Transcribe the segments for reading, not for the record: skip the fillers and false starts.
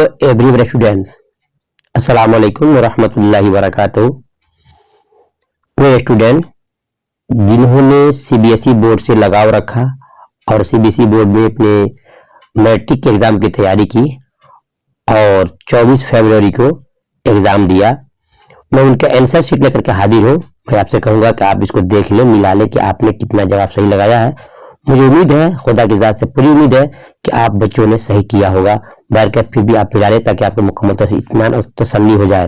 Every students, अस्सलाम वालेकुम वरहमतुल्लाहि वबरकातुहू। वो स्टूडेंट जिन्होंने सीबीएसई बोर्ड से लगाव रखा और सीबीएसई बोर्ड में अपने मैट्रिक के एग्जाम की तैयारी की और 24 फरवरी को एग्जाम दिया, मैं उनका आंसर शीट लेकर के हाजिर हूँ। मैं आपसे कहूँगा कि आप इसको देख लें, मिला लें कि आपने कितना जवाब सही लगाया है। मुझे उम्मीद है, खुदा की ज़ात से पूरी उम्मीद है कि आप बच्चों ने सही किया होगा। बहरकैफ फिर भी आप मिला लें ताकि आपको मुकम्मल तरह से इत्मीनान और तसल्ली हो जाए।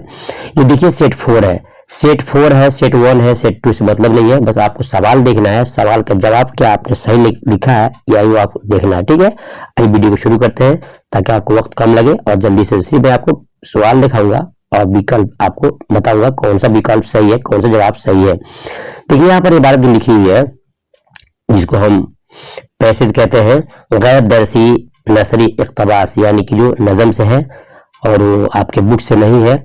ये देखिए सेट 4 है, सेट 4 है, सेट 1 है, सेट 2 से मतलब नहीं है। बस आपको सवाल देखना है, सवाल का जवाब क्या आपने सही लिखा है या वो आपको देखना है। ठीक है, अभी वीडियो को शुरू करते हैं ताकि आपको वक्त कम लगे और जल्दी से सिर्फ मैं आपको सवाल दिखाऊंगा और विकल्प आपको बताऊंगा कौन सा विकल्प सही है, कौन सा जवाब सही है। देखिए यहाँ पर इबारत जो लिखी हुई है जिसको हम पैसेज कहते हैं, गैर दरसी नसरी इक़्तिबास, यानी कि जो नज़म से है और वो आपके बुक से नहीं है।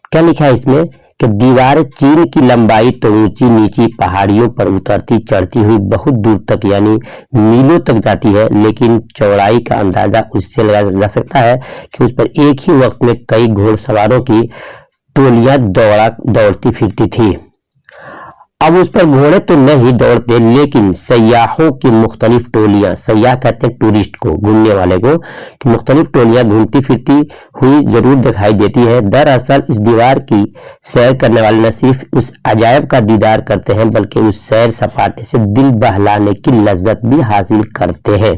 क्या लिखा है इसमें कि दीवार चीन की लंबाई तो ऊंची नीची पहाड़ियों पर उतरती चढ़ती हुई बहुत दूर तक यानी मीलों तक जाती है, लेकिन चौड़ाई का अंदाजा उससे लगाया जा सकता है कि उस पर एक ही वक्त में कई घोड़सवारों की टोलियां दौड़ती फिरती थी। अब उस पर घोड़े तो नहीं दौड़ते, लेकिन सयाहों की मुख्तलिफ टोलियां, सयाह कहते हैं टूरिस्ट को, घूमने वाले को, कि मुख्तलिफ टोलियां घूमती फिरती हुई जरूर दिखाई देती है। दरअसल इस दीवार की सैर करने वाले न सिर्फ उस अजायब का दीदार करते हैं बल्कि उस सैर सपाटे से दिल बहलाने की लज्जत भी हासिल करते हैं।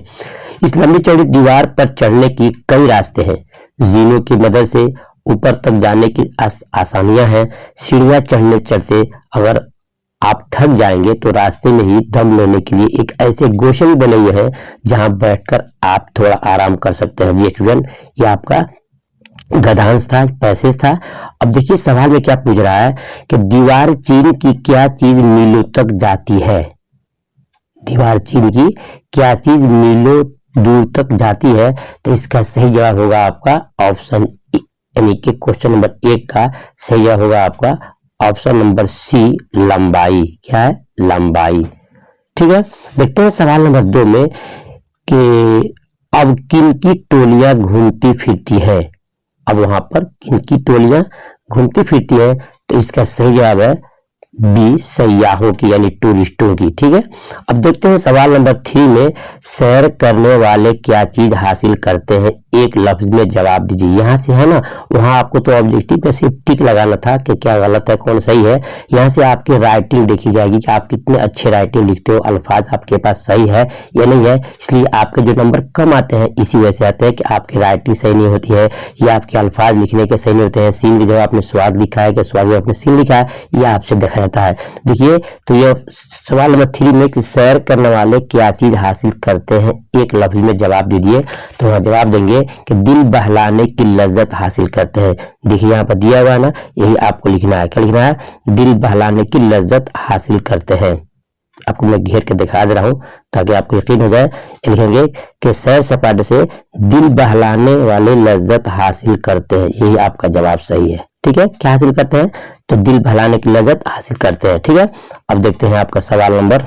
इस लंबी चौड़ी दीवार पर चढ़ने की कई रास्ते हैं, जीनों की मदद से ऊपर तक जाने की आसानियां हैं। सीढ़ियां चढ़ने चढ़ते अगर आप थक जाएंगे तो रास्ते में ही दम लेने के लिए एक ऐसे गोशे भी बने हुए हैं जहां बैठकर आप थोड़ा आराम कर सकते हैं। जी स्टूडेंट, ये आपका गद्यांश था, पैसेज था। अब देखिए सवाल में क्या पूछ रहा है कि दीवार चीन की क्या चीज मीलों तक जाती है। दीवार चीन की क्या चीज मीलों दूर तक जाती है, तो इसका सही जवाब होगा आपका ऑप्शन यानी कि क्वेश्चन नंबर 1 का सही जवाब होगा आपका ऑप्शन नंबर सी, लंबाई। क्या है? लंबाई। ठीक है, देखते हैं सवाल नंबर 2 में कि अब किन की टोलियां घूमती फिरती है। अब वहां पर किन की टोलियां घूमती फिरती है, तो इसका सही जवाब है बी, सयाहों की यानी टूरिस्टों की। ठीक है, अब देखते हैं सवाल नंबर 3 में सैर करने वाले क्या चीज हासिल करते हैं, एक लफ्ज में जवाब दीजिए। यहाँ से है ना, वहां आपको तो ऑब्जेक्टिव पे सिर्फ टिक लगाना था कि क्या गलत है कौन सही है। यहाँ से आपकी राइटिंग देखी जाएगी कि आप कितने अच्छे राइटिंग लिखते हो, अल्फाज आपके पास सही है या नहीं है। इसलिए आपके जो नंबर कम आते हैं इसी वजह से आते हैं कि आपकी राइटिंग सही नहीं होती है या आपके अल्फाज लिखने के सही नहीं होते हैं। सीन की जगह आपने स्वाद लिखा है कि स्वाद आपने सीन लिखा है, यह आपसे देखा जाता है। देखिए, तो ये सवाल नंबर 3 में कि सैर करने वाले क्या चीज हासिल करते हैं, एक लफ्ज में जवाब दीजिए। तो वहां जवाब देंगे कि दिल बहलाने की लज्जत हासिल करते हैं। देखिए यहाँ पर दिया हुआ है ना, यही आपको लिखना है। क्या लिखना है? दिल बहलाने की लज्जत हासिल करते हैं। आपको मैं घेर के दिखा दे रहा हूं ताकि आपको यकीन हो जाए। लिखेंगे कि सैर सपाटे से दिल बहलाने वाले लज्जत हासिल करते हैं, यही आपका जवाब सही है। ठीक है, क्या हासिल करते हैं? तो दिल बहलाने की लज्जत हासिल करते हैं। ठीक है, अब देखते हैं आपका सवाल नंबर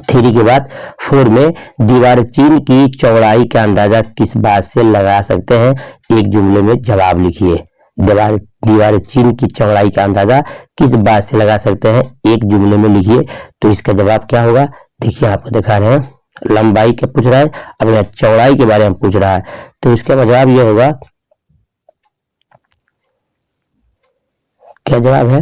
3 के बाद 4 में दीवार चीन की चौड़ाई का अंदाजा किस बात से लगा सकते हैं, एक जुमले में जवाब लिखिए। दीवार चीन की चौड़ाई का अंदाजा किस बात से लगा सकते हैं, एक जुमले में लिखिए। तो इसका जवाब क्या होगा? देखिए आपको दिखा रहे हैं, लंबाई का पूछ रहा है, अब यहाँ चौड़ाई के बारे में पूछ रहा है, तो इसका जवाब ये होगा, क्या जवाब है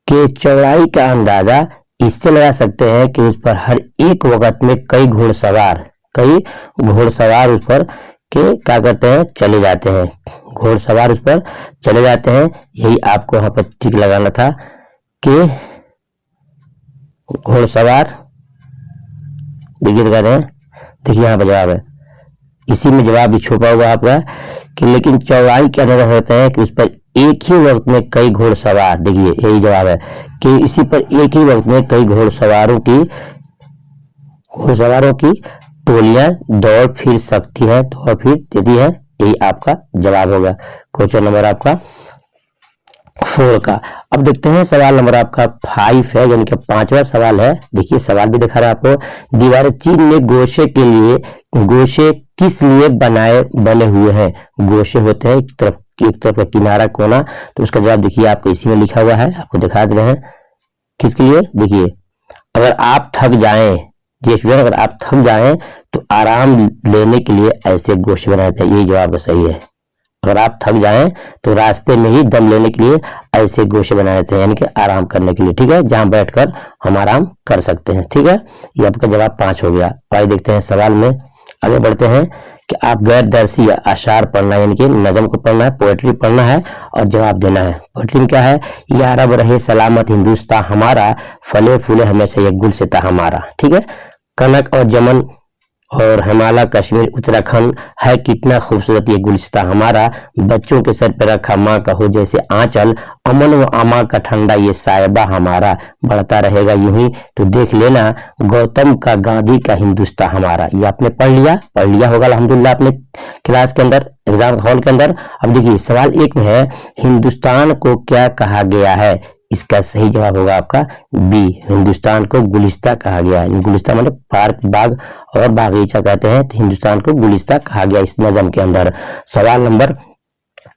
कि चौड़ाई का अंदाजा इससे लगा सकते हैं कि उस पर हर एक वक्त में कई घोड़सवार उस पर के क्या करते हैं, चले जाते हैं। घोड़सवार उस पर चले जाते हैं, यही आपको वहां पर टिक लगाना था कि घोड़सवार। देखिए दिखा रहे हैं, देखिए यहाँ पर जवाब है, इसी में जवाब भी छुपा हुआ आपका कि लेकिन चौड़ाई क्या नजर होता है कि उस पर एक ही वक्त में कई घोड़सवार। देखिए यही जवाब है कि इसी पर एक ही वक्त में कई घोड़सवारों की टोलियां दौड़ फिर सकती है, दौड़ फिर देती है, यही आपका जवाब होगा क्वेश्चन नंबर आपका 4 का। अब देखते हैं सवाल नंबर आपका 5 है, यानी कि 5वां सवाल है। देखिए सवाल भी दिखा रहा है आपको, दीवार चीन ने गोशे किस लिए बने हुए हैं। गोशे होते हैं एक तरफ का किनारा कोना, तो उसका जवाब देखिए आपको इसी में लिखा हुआ है, आपको दिखा दे रहे हैं किसके लिए। देखिए अगर आप थक जाएं, ये स्टूडेंट अगर आप थक जाएं तो आराम लेने के लिए ऐसे गोशे बनाए जाते हैं, यही जवाब सही है। अगर आप थक जाएं तो रास्ते में ही दम लेने के लिए ऐसे गोशे बनाए जाते हैं, यानी कि आराम करने के लिए, ठीक है, जहां बैठकर हम आराम कर सकते हैं, ठीक है। ये आपका जवाब 5 हो गया। आइए देखते हैं सवाल में आगे बढ़ते हैं कि आप गैर दर्शी या अशार पढ़ना, यानी कि नज़म को पढ़ना है, पोएट्री पढ़ना है और जवाब देना है। पोएट्री में क्या है, या रब रहे सलामत हिंदुस्तान हमारा, फले फूले हमेशा ये गुलसिता हमारा, ठीक है। कनक और जमन और हिमालय कश्मीर उत्तराखंड है कितना खूबसूरत ये गुलसिता हमारा, बच्चों के सर पे रखा माँ का हो जैसे आंचल, अमन व अमा का ठंडा ये साहिबा हमारा, बढ़ता रहेगा यूं ही तो देख लेना गौतम का गांधी का हिंदुस्तान हमारा। ये आपने पढ़ लिया होगा अल्हम्दुलिल्लाह अपने क्लास के अंदर, एग्जाम हॉल के अंदर। अब देखिए सवाल 1 में है हिंदुस्तान को क्या कहा गया है, इसका सही जवाब होगा आपका बी, हिंदुस्तान को गुलिस्ता कहा गया है। गुलिस्ता मतलब पार्क, बाग और बागीचा कहते हैं, तो हिंदुस्तान को गुलिस्ता कहा गया इस नज़म के अंदर। सवाल नंबर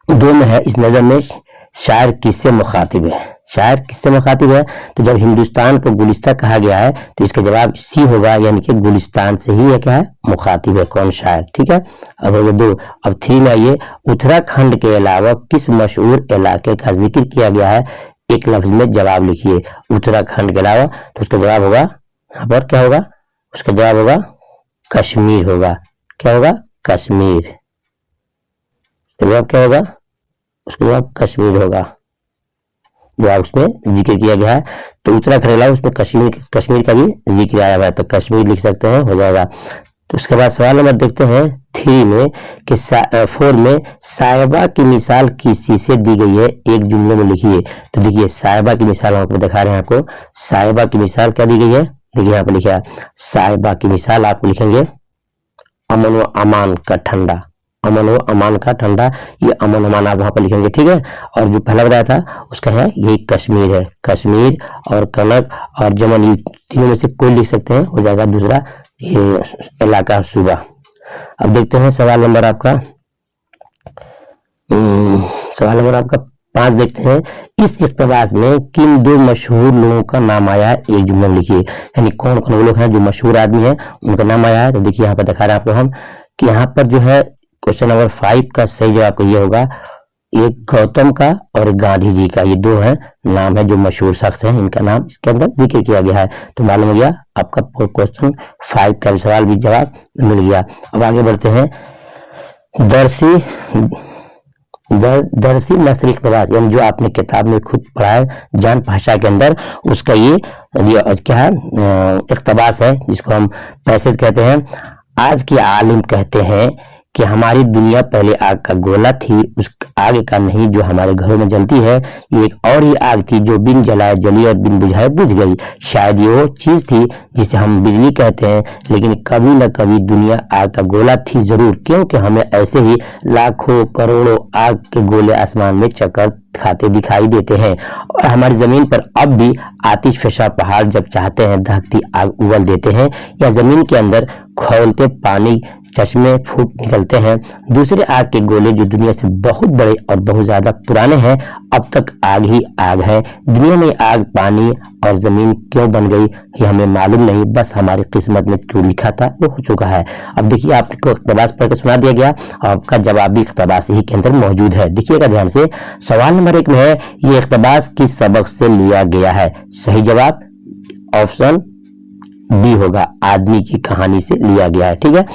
2 में है इस नज़म में शायर किससे मुखातिब है, शायर किससे मुखातिब है, तो जब हिंदुस्तान को गुलिस्ता कहा गया है तो इसका जवाब सी होगा, यानी कि गुलिस्तान से ही है क्या है, मुखातिब है कौन, शायर, ठीक है। अब हो गया 2। अब 3 में आइए, उत्तराखंड के अलावा किस मशहूर इलाके का जिक्र किया गया है, एक लफ्ज में जवाब लिखिए। उत्तराखंड के अलावा, तो उसका जवाब होगा यहाँ पर क्या होगा, उसका जवाब होगा कश्मीर होगा, क्या होगा, कश्मीर। जवाब क्या होगा, उसका जवाब कश्मीर होगा, जवाब उसमें जिक्र किया गया है। तो उत्तराखंड के अलावा उसमें कश्मीर का भी जिक्र आया हुआ है, तो कश्मीर लिख सकते हैं, हो जाएगा। तो उसके बाद सवाल नंबर देखते हैं 3 में कि 4 में साहिबा की मिसाल किस चीज से दी गई है, एक जुमले में लिखिए। तो देखिए साहिबा की मिसाल हम आपको दिखा रहे हैं, आपको साहिबा की मिसाल क्या दी गई है, देखिए यहाँ पर लिखा है साहिबा की मिसाल, आप लिखेंगे अमन व अमान का ठंडा, अमन व अमान का ठंडा, ये अमन अमान आप वहां पर लिखेंगे, ठीक है। और जो पहला बताया था उसका है यही कश्मीर है, कश्मीर और कनक और जमन, ये तीनों में से कोई लिख सकते हैं, हो जाएगा दूसरा ये इलाका सूबा। अब देखते हैं सवाल नंबर आपका 5 देखते हैं, इस इक़्तिबास में किन 2 मशहूर लोगों का नाम आया है, एक जुमले में लिखिए, यानी कौन कौन वो लोग हैं जो मशहूर आदमी हैं उनका नाम आया है। तो देखिए यहाँ पर दिखा रहे हैं आपको हम कि यहाँ पर जो है क्वेश्चन नंबर 5 का सही जवाब आपको ये होगा, एक गौतम का और गांधी जी का, ये 2 हैं नाम है जो मशहूर शख्स हैं, इनका नाम इसके अंदर जिक्र किया गया है। तो मालूम हो गया आपका क्वेश्चन 5 का सवाल भी जवाब मिल गया। अब आगे बढ़ते हैं, दरसी नस्र इक़्तिबास, यानी जो आपने किताब में खुद पढ़ा है जान भाषा के अंदर, उसका ये क्या है इक़्तिबास है, जिसको हम पैसेज कहते हैं। आज के आलिम कहते हैं कि हमारी दुनिया पहले आग का गोला थी, उस आग का नहीं जो हमारे घरों में जलती है, ये एक और ही आग थी जो बिन जलाए जली और बिन बुझाए बुझ गई। शायद ये वो चीज थी जिसे हम बिजली कहते हैं, लेकिन कभी न कभी दुनिया आग का गोला थी जरूर, क्योंकि हमें ऐसे ही लाखों करोड़ों आग के गोले आसमान में चक्कर खाते दिखाई देते हैं, और हमारी जमीन पर अब भी आतिश फशा पहाड़ जब चाहते हैं दहकती आग उगल देते हैं, या जमीन के अंदर खौलते पानी चश्मे फूट निकलते हैं। दूसरे आग के गोले जो दुनिया से बहुत बड़े और बहुत ज्यादा पुराने हैं, अब तक आग ही आग है। दुनिया में आग, पानी और जमीन क्यों बन गई ये हमें मालूम नहीं, बस हमारी किस्मत में जो लिखा था वो हो चुका है। अब देखिए आपको इक़्तिबास पढ़ के सुना दिया गया, आपका जवाब भी इक़्तिबास ही के अंदर मौजूद है। देखिएगा ध्यान से, सवाल नंबर 1 में है ये इक़्तिबास किस सबक से लिया गया है, सही जवाब ऑप्शन बी होगा, आदमी की कहानी से लिया गया है, ठीक है।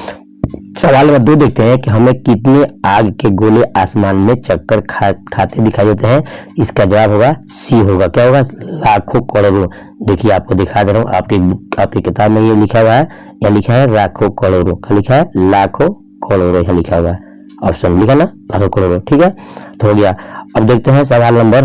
सवाल नंबर 2 देखते हैं कि हमें कितने आग के गोले आसमान में चक्कर खाते दिखाई देते हैं, इसका जवाब होगा सी होगा, क्या होगा, लाखों करोड़ों। देखिए आपको दिखा दे रहा हूँ, आपकी किताब में ये लिखा हुआ है, या लिखा है लाखों करोड़ों, क्या लिखा है, लाखों करोड़ों यहाँ लिखा हुआ है, ऑप्शन लिखा ना, लाखों करोड़ों, ठीक है। तो हो गया। अब देखते हैं सवाल नंबर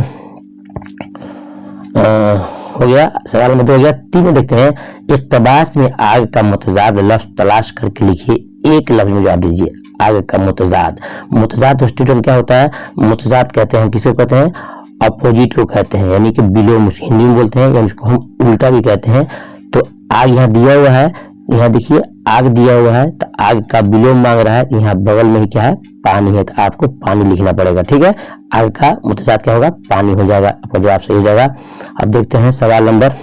हो गया, सवाल नंबर 2 हो गया। 3 में देखते हैं, इक़्तिबास में आग का मुतजाद लफ्ज तलाश करके लिखिए, एक लफ्ज में जवाब दीजिए। आग का मुतजाद, मुतजाद स्टूडेंट क्या होता है, मुतजाद कहते हैं किसको कहते हैं, अपोजिट को कहते हैं, यानी कि विलोम हिंदी में बोलते हैं, या उसको हम उल्टा भी कहते हैं। तो आग यहाँ दिया हुआ है, यहाँ देखिए आग दिया हुआ है तो आग का विलोम मांग रहा है, यहाँ बगल में ही क्या है, पानी है, तो आपको पानी लिखना पड़ेगा। ठीक है, आग का मुतसाद क्या होगा, पानी हो जाएगा, आपका जवाब सही हो जाएगा। अब देखते हैं सवाल नंबर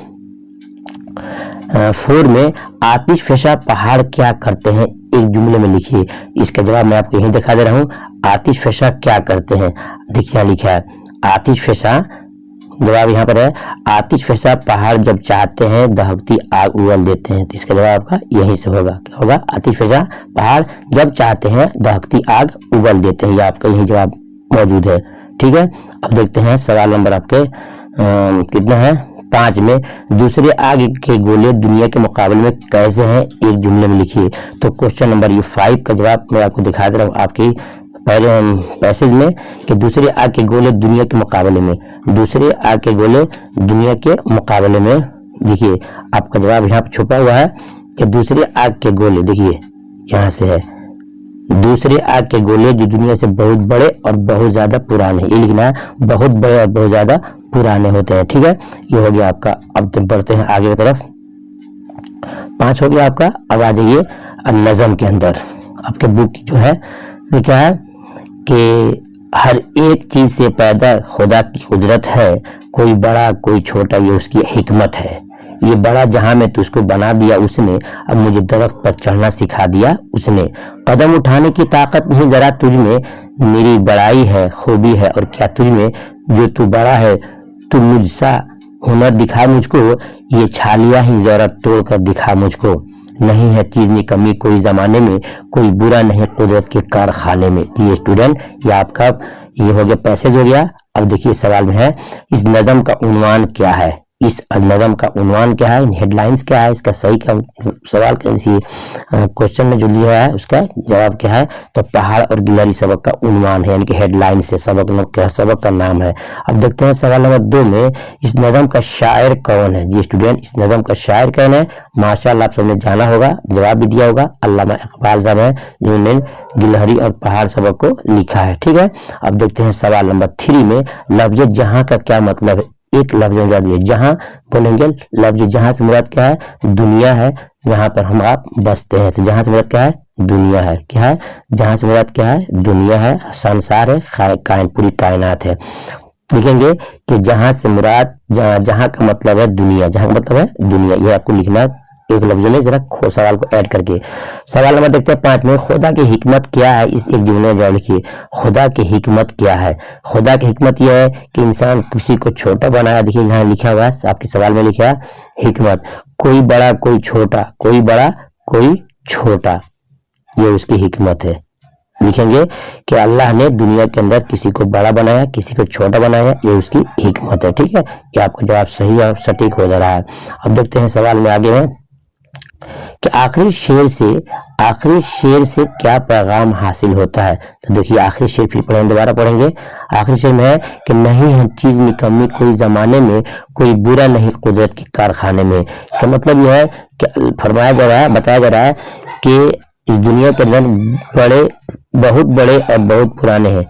4 में, आतिश फशा पहाड़ क्या करते हैं, एक जुमले में लिखिए। इसका जवाब मैं आपको यही दिखा दे रहा हूँ। आतिश फशा क्या करते हैं, देखिए लिखा है आतिश फशा, जवाब यहाँ पर है आतिश फशा पहाड़ जब चाहते हैं दहकती आग उगल देते हैं। तो इसका जवाब आपका यहीं से होगा, क्या होगा, आतिश फशा पहाड़ जब चाहते हैं दहकती आग उगल देते हैं, ये आपका यही जवाब मौजूद है। ठीक है, अब देखते हैं सवाल नंबर आपके कितना है, 5 में, दूसरे आग के गोले दुनिया के मुकाबले में कैसे हैं, एक जुमले में लिखिए। तो क्वेश्चन नंबर ये 5 का जवाब मैं आपको दिखा दे रहा हूँ आपकी पहले पैसेज में, कि दूसरे आग के गोले दुनिया के मुकाबले में, दूसरे आग के गोले दुनिया के मुकाबले में, देखिए आपका जवाब यहाँ पर छुपा हुआ है कि दूसरे आग के गोले, देखिए यहाँ से है, दूसरे आग के गोले जो दुनिया से बहुत बड़े और बहुत ज्यादा पुराने, ये लिखना है, बहुत बड़े और बहुत ज्यादा पुराने होते हैं। ठीक है, ये हो गया आपका। अब बढ़ते हैं आगे की तरफ, 5 हो गया आपका। अब आ जाइए नज़म के अंदर, आपके बुक जो है क्या है कि हर एक चीज से पैदा खुदा की कुदरत है, कोई बड़ा कोई छोटा, ये उसकी हिकमत है। ये बड़ा जहां में तुझको बना दिया उसने, अब मुझे दरख्त पर चढ़ना सिखा दिया उसने। कदम उठाने की ताकत नहीं जरा तुझ में, मेरी बड़ाई है खूबी है और क्या तुझ में, जो तू बड़ा है तू मुझसा हुनर दिखा मुझको, ये छालिया ही जरा तोड़ कर दिखा मुझको। नहीं है चीज निकम्मी कोई जमाने में, कोई बुरा नहीं कुदरत के कारखाने में। ये स्टूडेंट, ये आपका ये हो गया पैसेज हो गया। अब देखिए सवाल में है, इस नज़म का उन्वान क्या है, इस नज़म का उन्वान क्या है, हेडलाइंस क्या है, इसका सही का सवाल का इसी क्वेश्चन में जो लिया है उसका जवाब क्या है, तो पहाड़ और गिलहरी सबक का उन्वान है, यानी कि हेडलाइन से सबक का नाम है। अब देखते हैं सवाल नंबर 2 में, इस नज़म का शायर कौन है। जी स्टूडेंट, इस नज़म का शायर कौन है, माशाअल्लाह आप सबने जाना होगा, जवाब भी दिया होगा, अल्लामा इकबाल साहब है जिन्होंने गिलहरी और पहाड़ सबक को लिखा है। ठीक है, अब देखते हैं सवाल नंबर 3 में, लफ्ज जहां का क्या मतलब है, एक लफ्ज में दिए, जहां बोलेंगे, लफ्ज जहां से मुराद क्या है, दुनिया है, जहां पर हम आप बसते हैं। तो जहां से मुराद क्या है, दुनिया है, क्या है, जहां से मुराद क्या है, दुनिया है, संसार है, पूरी कायनात है। लिखेंगे कि जहां से मुराद, जहां का मतलब है दुनिया, जहां का मतलब है दुनिया, ये आपको लिखना है एक लफ्ज में, जरा सवाल को ऐड करके। सवाल नंबर देखते हैं 5 में, खुदा की हिकमत क्या है, इस एक जुमले में जवाब लिखिए। खुदा की हिकमत क्या है, खुदा की हिकमत यह है कि इंसान किसी को छोटा बनाया, देखिए यहाँ लिखा हुआ है आपके सवाल में लिखा है हिकमत, कोई बड़ा कोई छोटा, कोई बड़ा कोई छोटा, ये उसकी हिकमत है। लिखेंगे कि अल्लाह ने दुनिया के अंदर किसी को बड़ा बनाया, किसी को छोटा बनाया, ये उसकी हिकमत है। ठीक है, ये आपका जवाब सही और सटीक हो जा रहा है। अब देखते हैं सवाल में आगे में कि आखिरी शेर से क्या पैगाम हासिल होता है। तो देखिए आखिरी शेर फिर पढ़ेंगे, दोबारा पढ़ेंगे। आखिरी शेर में है कि नहीं है चीज निकम्मी कोई जमाने में, कोई बुरा नहीं कुदरत के कारखाने में। इसका मतलब यह है कि फरमाया जा रहा है, बताया जा रहा है कि इस दुनिया के अंदर बहुत बड़े और बहुत पुराने हैं।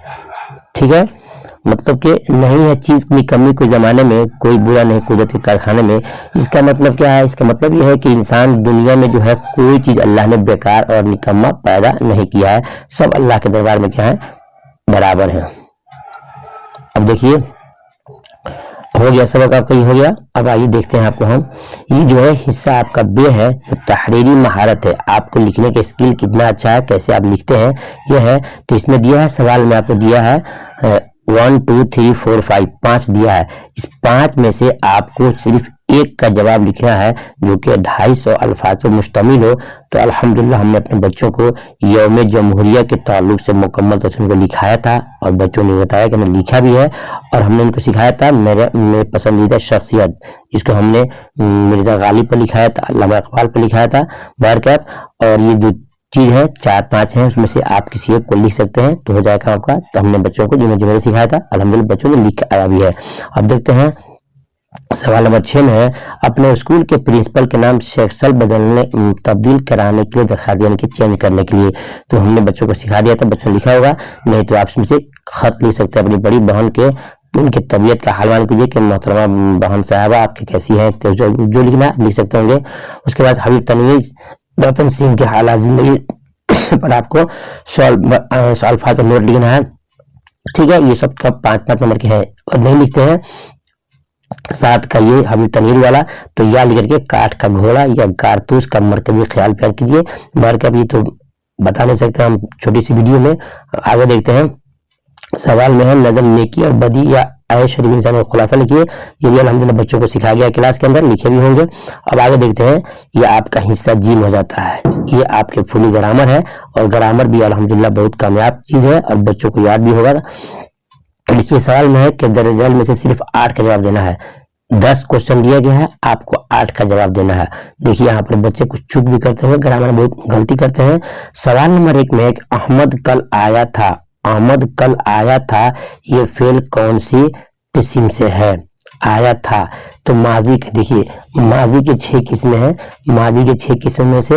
ठीक है, मतलब कि नहीं है चीज निकम्मी कोई जमाने में, कोई बुरा नहीं कुदरत के कारखाने में। इसका मतलब क्या है, इसका मतलब यह है कि इंसान दुनिया में जो है कोई चीज अल्लाह ने बेकार और निकम्मा पैदा नहीं किया है, सब अल्लाह के दरबार में क्या है, बराबर है। अब देखिए हो गया सबक आपका, ये हो गया। अब आइए देखते हैं आपको हम, ये जो है हिस्सा आपका बे है, तहरीरी महारत है, आपको लिखने के स्किल कितना अच्छा है, कैसे आप लिखते हैं यह है। तो इसमें दिया है, सवाल में आपको दिया है 1 2 3 4 5 5 दिया है। इस 5 में से आपको सिर्फ एक का जवाब लिखना है जो कि 250 अल्फाज पर मुश्तमिल हो। तो अल्हम्दुलिल्लाह हमने अपने बच्चों को यौम जमहूरिया के ताल्लुक से मुकम्मल तौर से उनको लिखाया था और बच्चों ने बताया कि हमने लिखा भी है और हमने उनको सिखाया था मेरे पसंदीदा शख्सियत, इसको हमने मिर्जा गालिब पर लिखाया था, अल्लामा इकबाल पर लिखाया था, बरकत। और ये जो चीज है 4-5 है, उसमें से आप किसी एक को लिख सकते हैं तो हो जाएगा आपका। तो हमने बच्चों को जिन्हें सिखाया था अल्हम्दुलिल्लाह बच्चों ने लिख आया भी है। अब देखते हैं सवाल नंबर 6 में है, अपने स्कूल के प्रिंसिपल के नाम सेक्शन तब्दील कराने के लिए दरखास्त देने की चेंज करने के लिए। तो हमने बच्चों को सिखा दिया था, बच्चों ने लिखा होगा, नहीं तो आप इसमें से खत लिख सकते हैं अपनी बड़ी बहन के, उनकी तबीयत का हाल मान कीजिए कि मोहतरमा बहन साहबा आपकी कैसी है, तो जो लिखना है लिख सकते होंगे। उसके बाद हबीब तनवीर गौतम सिंह के हालात जिंदगी पर आपको अल्फा का नोट लिखना है। ठीक है, ये सब का 5-5 नंबर के हैं। और नहीं लिखते हैं 7 का ये हम तनीर वाला, तो या लिख करके काठ का घोड़ा या कारतूस का मरकजी ख्याल पैदा कीजिए। मरकब ये तो बता नहीं सकते हम छोटी सी वीडियो में। आगे देखते हैं सवाल में है नजम नेकी और बदी या आय शरीफ इंसान का खुलासा लिखिए। ये भी अल्हम्दुलिल्लाह बच्चों को सिखाया गया क्लास के अंदर, लिखे भी होंगे। अब आगे देखते हैं, ये आपका हिस्सा जीम हो जाता है। ये आपके फुली ग्रामर है, और ग्रामर भी अल्हम्दुलिल्लाह बहुत कामयाब चीज है और बच्चों को याद भी होगा। देखिए सवाल में है कि दरअसल में से सिर्फ 8 का जवाब देना है। 10 क्वेश्चन दिया गया है, आपको 8 का जवाब देना है। देखिए यहाँ पर बच्चे कुछ चूक भी करते हैं, ग्रामर में बहुत गलती करते हैं। सवाल नंबर 1 में अहमद कल आया था, अहमद कल आया था, ये फेल कौन सी किस्म से है? आया था तो माजी के, देखिए माजी के 6 किस्में हैं। माजी के 6 किस्म में से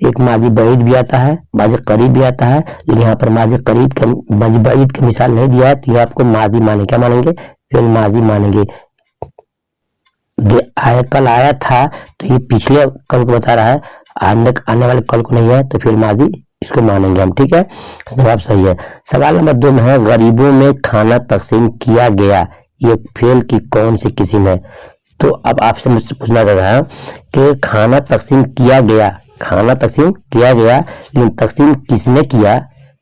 एक माजी बईद भी आता है, माजी करीब भी आता है, लेकिन यहाँ पर माजी करीब का माजी बईद की मिसाल नहीं दिया है, तो ये आपको माजी माने, क्या मानेंगे? फेल माजी मानेंगे। आया कल आया था तो ये पिछले कल को बता रहा है, आने वाले कल को नहीं है, तो फिर माजी इसको मानेंगे हम। ठीक है, जवाब सही है। सवाल नंबर 2 में है गरीबों में खाना तकसीम किया गया, ये फेल की कौन सी किस्म है? तो अब आपसे मुझसे पूछना चाह रहा है कि खाना तकसीम किया गया, खाना तकसीम किया गया, लेकिन तकसीम किसने किया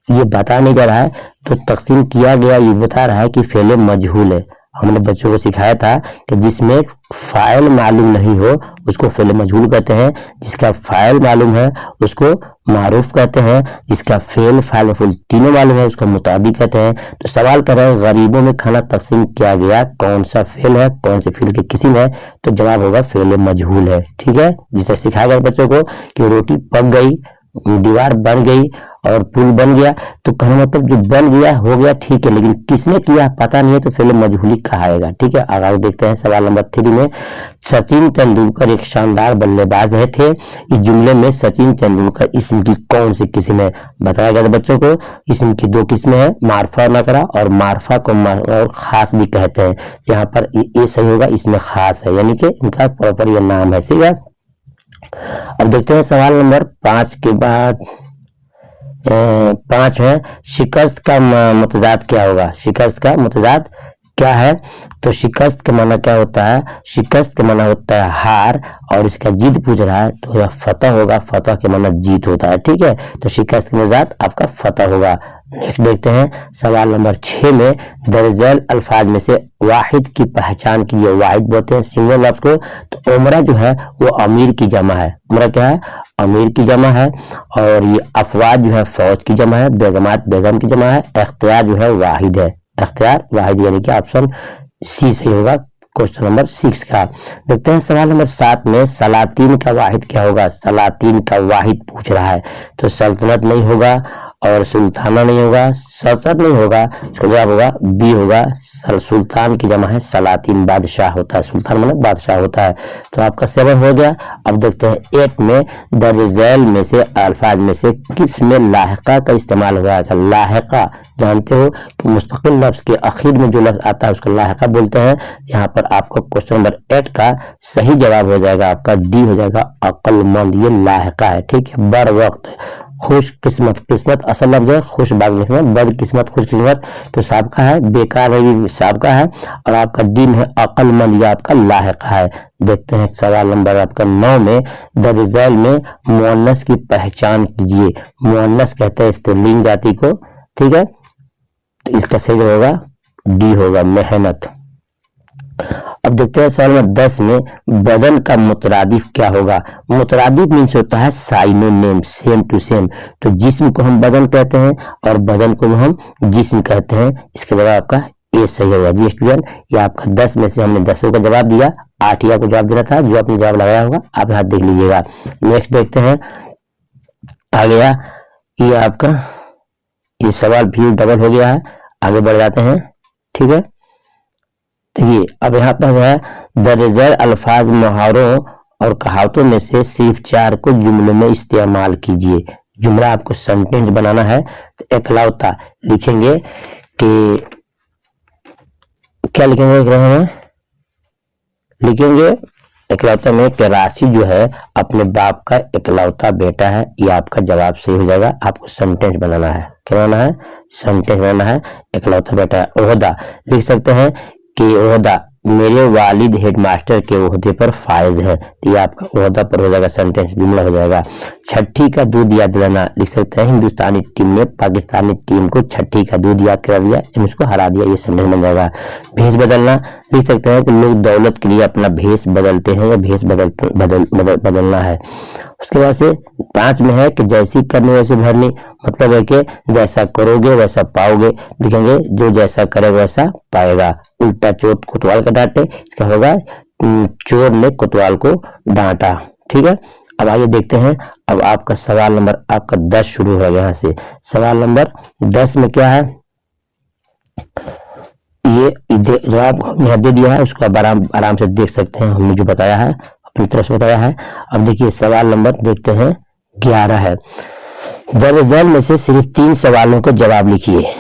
ये बता नहीं जा रहा है। तो तकसीम किया गया ये बता रहा है कि फेल मजहूल है। हमने बच्चों को सिखाया था कि जिसमें फाइल मालूम नहीं हो उसको फेल मजहूल कहते हैं, जिसका फाइल मालूम है उसको मारूफ कहते हैं, जिसका फेल फाइल मफूल तीनों मालूम है उसको मुतादी कहते हैं। तो सवाल कर रहे हैं गरीबों में खाना तकसीम किया गया, कौन सा फेल है, कौन से फेल की किस्म है? तो जवाब होगा फेल मजहूल है। ठीक है, जिस तरह सिखाया गया बच्चों को कि रोटी पक गई, दीवार बन गई और पुल बन गया, तो कहने मतलब जो बन गया हो गया ठीक है, लेकिन किसने किया पता नहीं है, तो फेल मजहूली कहाएगा। ठीक है, आगे देखते हैं सवाल नंबर 3 में सचिन तेंदुलकर एक शानदार बल्लेबाज है थे, इस जुमले में सचिन तेंदुलकर इसम की कौन सी किस्म है? बताया गया बच्चों को इसम की 2 किस्में हैं, मारफा नकरा, और मारफा को और खास भी कहते हैं। यहाँ पर ये सही होगा, इसमें खास है, यानी कि इनका प्रॉपर ये नाम है। ठीक है, अब देखते हैं सवाल नंबर 5 के बाद 5 है शिकस्त का मुतजाद क्या होगा? शिकस्त का मुतजाद क्या है? तो शिकस्त का माना क्या होता है? शिकस्त का माना होता है हार, और इसका जीत पूछ रहा है तो यह फतह होगा, फतह के माना जीत होता है। ठीक है, तो शिकस्त का मुतजाद आपका फतह होगा। नेक्स्ट देखते हैं सवाल नंबर 6 में दर्जल अल्फाज में से वाहिद की पहचान कीजिए। वाहिद बोलते हैं सिंगल लफ्ज को, तो उमरा जो है वो अमीर की जमा है। उमरा क्या है? अमीर की जमा है। और ये अफवाज जो है फौज की जमा है, बेगमात बेगम की जमा है, इख्तियार जो है वाहिद है, इख्तियार वाहिद, यानी कि ऑप्शन सी सही होगा क्वेश्चन नंबर 6 का। देखते हैं सवाल नंबर 7 में सलातीन का वाहिद क्या होगा? सलातीन का वाहिद पूछ रहा है, तो सल्तनत नहीं होगा और सुल्ताना नहीं होगा, सल्तनत नहीं होगा, इसका जवाब होगा बी होगा। सुल्तान की जमा है सलातीन, बादशाह होता है, सुल्तान मतलब बादशाह होता है। तो आपका 7 हो गया। अब देखते हैं 8 में दर्जैल में से अल्फाज में से किस में लाहिका का इस्तेमाल हुआ है? लाहिका जानते हो कि मुस्तकिल लफ्ज के आखिर में जो लफ्ज आता है उसको लाहिका बोलते हैं। यहाँ पर आपको क्वेश्चन नंबर 8 का सही जवाब हो जाएगा, आपका डी हो जाएगा अक्लमंद, ये लाहिका है। ठीक है, बर वक्त, खुश किस्मत, किस्मत असल लफ्ज है, खुश बाग बद किस्मत, खुश किस्मत तो सबका है, बेकार है सबका है, और आपका डी में है अक्लमंद, ये आपका लाहिका है। देखते हैं सवाल नंबर आपका 9 में दर्जैल में मुअन्नस की पहचान कीजिए। मुअन्नस कहते हैं स्त्रीलिंग जाति को। ठीक है, तो इसका सही होगा डी होगा मेहनत। अब देखते हैं सवाल नंबर 10 में बदन का मुतरादिफ क्या होगा? मुतरादिफ मीन्स होता है साइनोनिम, सेम टू सेम। तो जिस्म को हम बदन कहते हैं और बदन को हम जिस्म कहते हैं। इसका जवाब आपका ए सही होगा। जी स्टूडेंट, ये आपका 10 में से हमने 10 का जवाब दिया, 8 ही आपको जवाब देना था, जो आपने जवाब लगाया होगा आप हाथ देख लीजिएगा। नेक्स्ट देखते हैं आ गया ये आपका, ये सवाल भी डबल हो गया है, आगे बढ़ जाते हैं। ठीक है, देखिए अब यहाँ पर है दर्जैल अल्फाज मुहावरों और कहावतों में से सिर्फ 4 को जुमलों में इस्तेमाल कीजिए। जुमला आपको सेंटेंस बनाना है, तो एकलौता लिखेंगे कि क्या लिखेंगे? लिखेंगे इकलौता में कि राशि जो है अपने बाप का इकलौता बेटा है। ये आपका जवाब सही हो जाएगा। आपको सेंटेंस बनाना है, क्या बनाना है? सेंटेंस बनाना है। इकलौता बेटा है। ओहदा लिख सकते हैं कि ओहदा मेरे वालिद हेडमास्टर के ओहदे पर फायज है। तो ये आपका ओहदा पर हो जाएगा, सेंटेंस जुमला हो जाएगा। छठी का दूध याद दिलाना लिख सकते हैं हिंदुस्तानी टीम ने पाकिस्तानी टीम को छठी का दूध याद करा दिया, उसको हरा दिया, ये सेंटेंस बन जाएगा। भेष बदलना लिख सकते हैं कि लोग दौलत के लिए अपना भेष बदलते हैं या भेष बदलना है। उसके बाद से 5 में है कि जैसी करनी वैसे भरनी, मतलब है कि जैसा करोगे वैसा पाओगे। लिखेंगे जो जैसा करेगा वैसा पाएगा। उल्टा चोर कोतवाल का डांटे, इसका होगा चोर ने कोतवाल को डांटा। ठीक है, अब आइए देखते हैं। अब आपका सवाल नंबर आपका 10 शुरू होगा यहाँ से। सवाल नंबर 10 में क्या है, ये जवाब हमने दे दिया है, उसको आप आराम से देख सकते हैं। हमने जो बताया है अपनी तरफ से बताया है। अब देखिए सवाल नंबर देखते हैं 11 है। दर्जन में से सिर्फ 3 सवालों के जवाब लिखिए।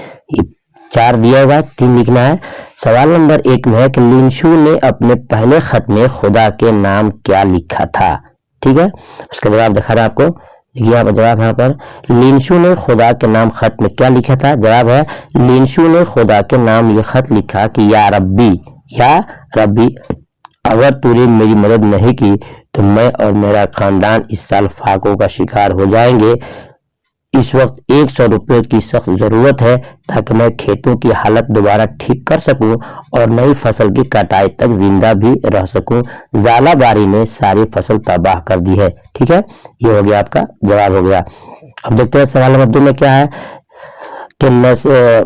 4 दिया हुआ, 3 लिखना है। सवाल नंबर 1 में है कि लिंशु ने अपने पहले खत में खुदा के नाम क्या लिखा था। ठीक है, उसका जवाब दिखा रहा है आपको। देखिए यहाँ पर जवाब, यहाँ पर लिंशु ने खुदा के नाम खत में क्या लिखा था। जवाब है लिंशु ने खुदा के नाम ये खत लिखा कि या रब्बी अगर तूने मेरी मदद नहीं की तो मैं और मेरा खानदान इस साल फाकों का शिकार हो जाएंगे। इस वक्त 100 रुपये की सख्त जरूरत है ताकि मैं खेतों की हालत दोबारा ठीक कर सकूं और नई फसल की कटाई तक जिंदा भी रह सकूं। ज़ालाबारी ने सारी फसल तबाह कर दी है। ठीक है, ये हो गया आपका जवाब हो गया। अब देखते हैं सवाल नंबर 2 में क्या है कि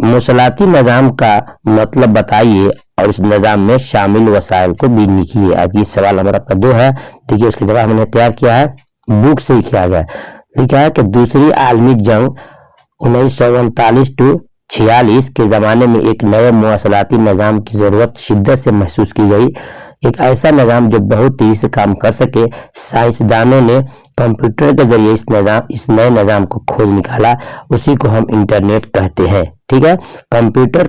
मुसलाती निज़ाम का मतलब बताइए और इस निज़ाम में शामिल वसाइल को भी लिखिए। अब ये सवाल नंबर आपका 2 है। देखिए उसका जवाब हमने तैयार किया है, बुक से ही किया गया। लिखा है कि दूसरी आलमी जंग 1939 टू 46 के ज़माने में एक नए मौसलाती निज़ाम की ज़रूरत शिद्दत से महसूस की गई। एक ऐसा निज़ाम जो बहुत तेज़ी से काम कर सके। साइंसदानों ने कंप्यूटर के जरिए इस नए निज़ाम को खोज निकाला, उसी को हम इंटरनेट कहते हैं। ठीक है, कंप्यूटर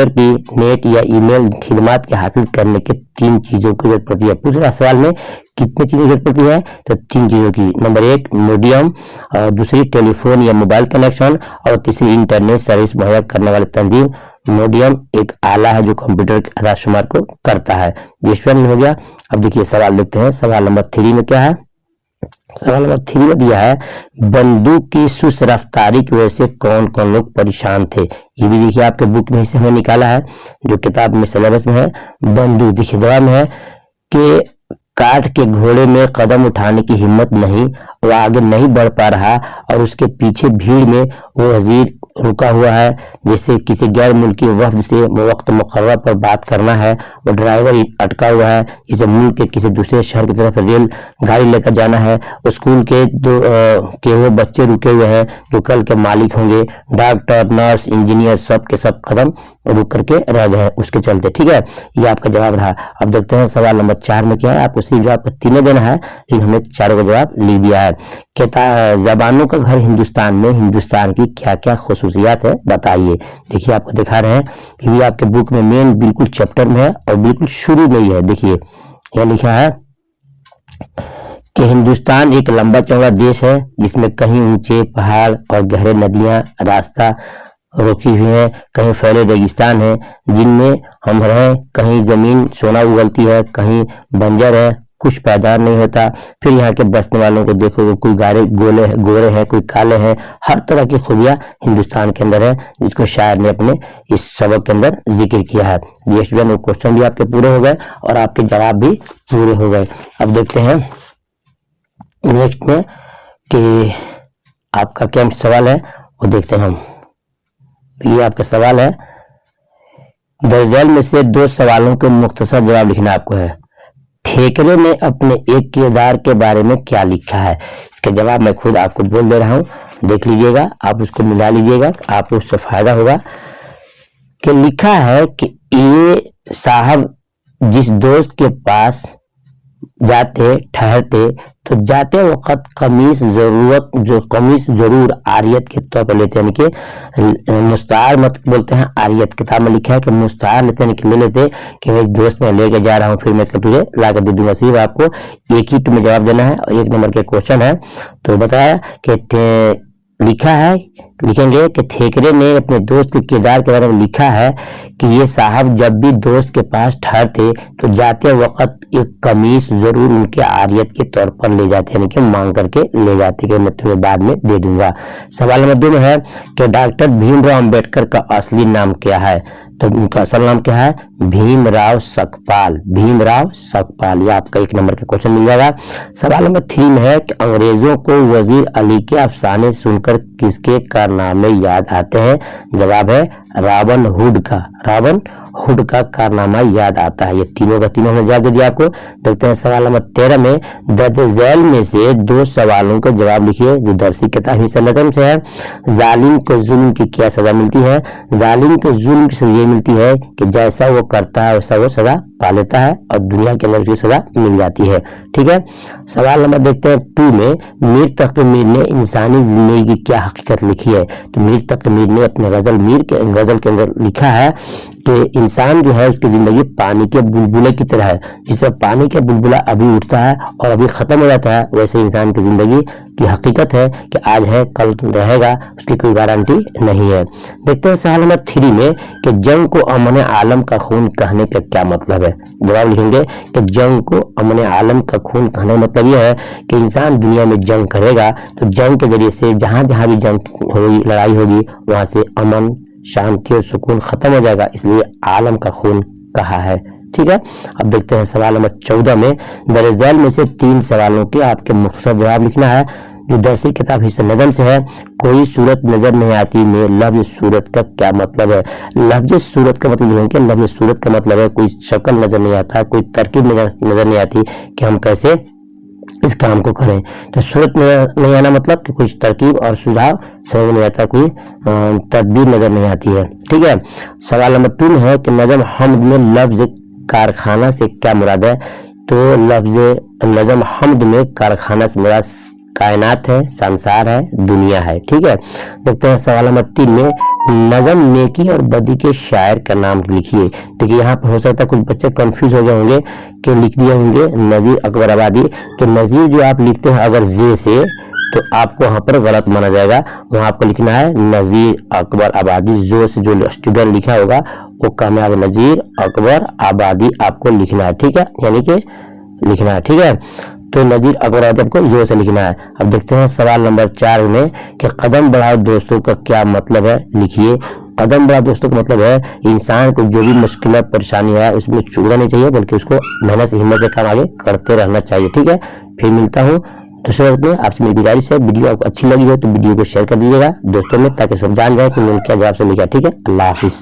की नेट या ईमेल खिदमत के हासिल करने के 3 चीज़ों की जरूरत पड़ती है। पूछ रहा सवाल में कितनी चीज़ों की जरूरत पड़ती है, तो 3 चीज़ों की। नंबर 1 मीडियम, और दूसरी टेलीफोन या मोबाइल कनेक्शन, और तीसरी इंटरनेट सर्विस मुहैया करने वाली तंजीम। मीडियम एक आला है जो कंप्यूटर के आदाशुमार को करता है। ये स्वयं हो गया। अब देखिए सवाल देखते हैं। सवाल नंबर 3 में क्या है, सवाल नंबर 3 में दिया है बंदूक की सुस्त रफ्तारी की वजह से कौन कौन लोग परेशान थे। ये भी देखिए आपके बुक में से हमें निकाला है, जो किताब में सिलेबस में है। बंदूक देखिए जवाब में है कि काठ के घोड़े में कदम उठाने की हिम्मत नहीं, वो आगे नहीं बढ़ पा रहा और उसके पीछे भीड़ में वो वजीर रुका हुआ है। जैसे किसी गैर मुल्की वफ्द से वक्त मुकर्रर पर बात करना है, वो ड्राइवर अटका हुआ है। जिसे मुल्क के किसी दूसरे शहर की तरफ रेल गाड़ी लेकर जाना है। स्कूल के वो बच्चे रुके हुए हैं जो कल के मालिक होंगे। डॉक्टर, नर्स, इंजीनियर सब के सब कदम रुक करके रह गए हैं उसके चलते। ठीक है, ये आपका जवाब रहा। अब देखते हैं सवाल नंबर 4 में क्या है। आपको सिर्फ जवाब 3 देना है, लेकिन हमने 4 का जवाब लिख दिया है। जबानों का घर हिंदुस्तान में हिंदुस्तान की क्या क्या खुसूसियात है बताइए। देखिए आपको दिखा रहे हैं कि ये आपके बुक में मेन बिल्कुल चैप्टर में है और बिल्कुल शुरू में ही है। देखिए यह लिखा है कि हिंदुस्तान एक लंबा चौड़ा देश है जिसमें कहीं ऊंचे पहाड़ और गहरे नदियां रास्ता रोकी हुई है, कहीं फैले रेगिस्तान है जिनमें हम रहें, कहीं जमीन सोना उगलती है, कहीं बंजर है, कुछ पैदार नहीं होता। फिर यहाँ के बसने वालों को देखो, कोई गोरे हैं, कोई काले हैं। हर तरह की खूबियां हिंदुस्तान के अंदर है, जिसको शायर ने अपने इस सबक के अंदर जिक्र किया है। ये स्टूडेंट, वो क्वेश्चन भी आपके पूरे हो गए और आपके जवाब भी पूरे हो गए। अब देखते हैं नेक्स्ट में कि आपका क्या सवाल है, वो देखते हैं हम। ये आपका सवाल है, दर्जन में से 2 सवालों के मुख्तसर जवाब लिखना आपको है। ठेकरे ने अपने एक किरदार के बारे में क्या लिखा है। इसका जवाब मैं खुद आपको बोल दे रहा हूं, देख लीजिएगा, आप उसको मिला लीजिएगा, आपको उससे फायदा होगा। कि लिखा है कि ये साहब जिस दोस्त के पास जाते ठहरते, तो जाते वक्त कमीज जरूर आरियत के तौर पर लेते हैं, यानी कि मुस्तार मत बोलते हैं, आरियत किताब में लिखा है कि मुस्तार लेते हैं, ले लेते कि भाई दोस्त मैं लेके जा रहा हूँ, फिर मैं तुझे ला कर दे दूंगा। सिर्फ आपको एक ही तुम्हें जवाब देना है और 1 नंबर के क्वेश्चन है। तो बताया कि लिखा है, लिखेंगे कि ठेकरे ने अपने दोस्त के किरदार के बारे में लिखा है कि ये साहब जब भी दोस्त के पास ठहरते तो जाते वक्त एक कमीज जरूर उनके आरियत के तौर पर ले जाते, यानी कि मांग करके ले जाते कि मैं तुम्हें बाद में दे दूंगा। सवाल नंबर 2 में है कि डॉक्टर भीमराव अंबेडकर का असली नाम क्या है? तो उनका असल नाम क्या है? भीमराव सकपाल, भीमराव सकपाल। ये आपका 1 नंबर का क्वेश्चन मिल जाएगा। सवाल नंबर 3 में है कि अंग्रेजों को वजीर अली के अफसाने सुनकर किसके कारनामे याद आते हैं? जवाब है रॉबिन हुड का, रॉबिन हुड का कारनामा याद आता है। ये तीनों का तीनों में जवाब दे दिया आपको। देखते हैं सवाल नंबर 13 में दर्ज झैल में से 2 सवालों का जवाब लिखिए जो दरसी किताब हिस्सा नज़म से है। जालिम को जुल्म की क्या सजा मिलती है? जालिम को जुल्म की सजा ये मिलती है कि जैसा वो करता है वैसा वो सजा पा लेता है और दुनिया के अंदर उसकी सजा मिल जाती है। ठीक है, सवाल नंबर देखते हैं 2 में मीर तक़ी मीर ने इंसानी जिंदगी की क्या हकीकत लिखी है? तो मीर तक़ी मीर ने अपने गजल के अंदर लिखा है कि इंसान जो है उसकी जिंदगी पानी के बुलबुले की तरह है। जिस तरह पानी का बुलबुला अभी उठता है और अभी खत्म हो जाता है, वैसे इंसान की जिंदगी की हकीकत है कि आज है कल रहेगा, उसकी कोई गारंटी नहीं है। देखते हैं सवाल नंबर 3 में कि जंग को अमन आलम का खून कहने का क्या मतलब है? जवाब लिखेंगे कि जंग को अमन आलम का खून कहने का मतलब यह है कि इंसान दुनिया में जंग करेगा तो जंग के जरिए से जहां जहां भी जंग होगी, लड़ाई होगी, वहां से अमन शांति और सुकून खत्म हो जाएगा, इसलिए आलम का खून कहा है। ठीक है, अब देखते हैं सवाल नंबर 14 में दर्ज झैल में से 3 सवालों के आपके मुख्तसर जवाब लिखना है जो दरसी किताब हिस्सा नज़म से है। कोई सूरत नजर नहीं आती में लफ्ज सूरत का क्या मतलब है? लफ्ज सूरत का मतलब लिखेंगे, लफ्ज सूरत का मतलब है कोई शक्ल नजर नहीं आता, कोई तरकीब नजर नहीं आती कि हम कैसे इस काम को करें। तो सूरत नहीं आना मतलब कि कुछ तरकीब और सुझाव समझ नहीं आता, कोई तदबीर नजर नहीं आती है। ठीक है, सवाल नंबर 2 है कि नज़म हम्द में लफ्ज कारखाना से क्या मुराद है? तो लफ्ज नज़म हम्द में कारखाना से मुराद कायनात है, संसार है, दुनिया है। ठीक है, देखते हैं सवाल नंबर 3 में नज़म नेकी और बदी के शायर का नाम लिखिए। देखिए यहाँ पर हो सकता है कुछ बच्चे कंफ्यूज हो गए होंगे कि लिख दिए होंगे नज़ीर अकबर आबादी। तो नज़ीर जो आप लिखते हैं अगर जे से तो आपको वहाँ पर गलत माना जाएगा, वहाँ आपको लिखना है नज़ीर अकबर आबादी। जो से जो स्टूडेंट लिखा होगा वो कामयाब नज़ीर अकबर आबादी आपको लिखना है। ठीक है, यानी कि लिखना है। ठीक है, तो नज़ीर अकबर आबादी आपको जोर से लिखना है। अब देखते हैं सवाल नंबर 4 में कि कदम बढ़ाओ दोस्तों का क्या मतलब है? लिखिए। कदम बढ़ाओ दोस्तों का मतलब है इंसान को जो भी मुश्किल परेशानी है उसमें चूकना नहीं चाहिए, बल्कि उसको मेहनत से हिम्मत से काम आगे करते रहना चाहिए। ठीक है, फिर मिलता हूँ दूसरे वक्त में। आपसे मेरी गुजारिश है वीडियो आपको अच्छी लगी हो तो वीडियो को शेयर कर दीजिएगा दोस्तों में, ताकि सब जान जाए कि मैंने क्या जवाब से लिखा। ठीक है, अल्लाह हाफिज।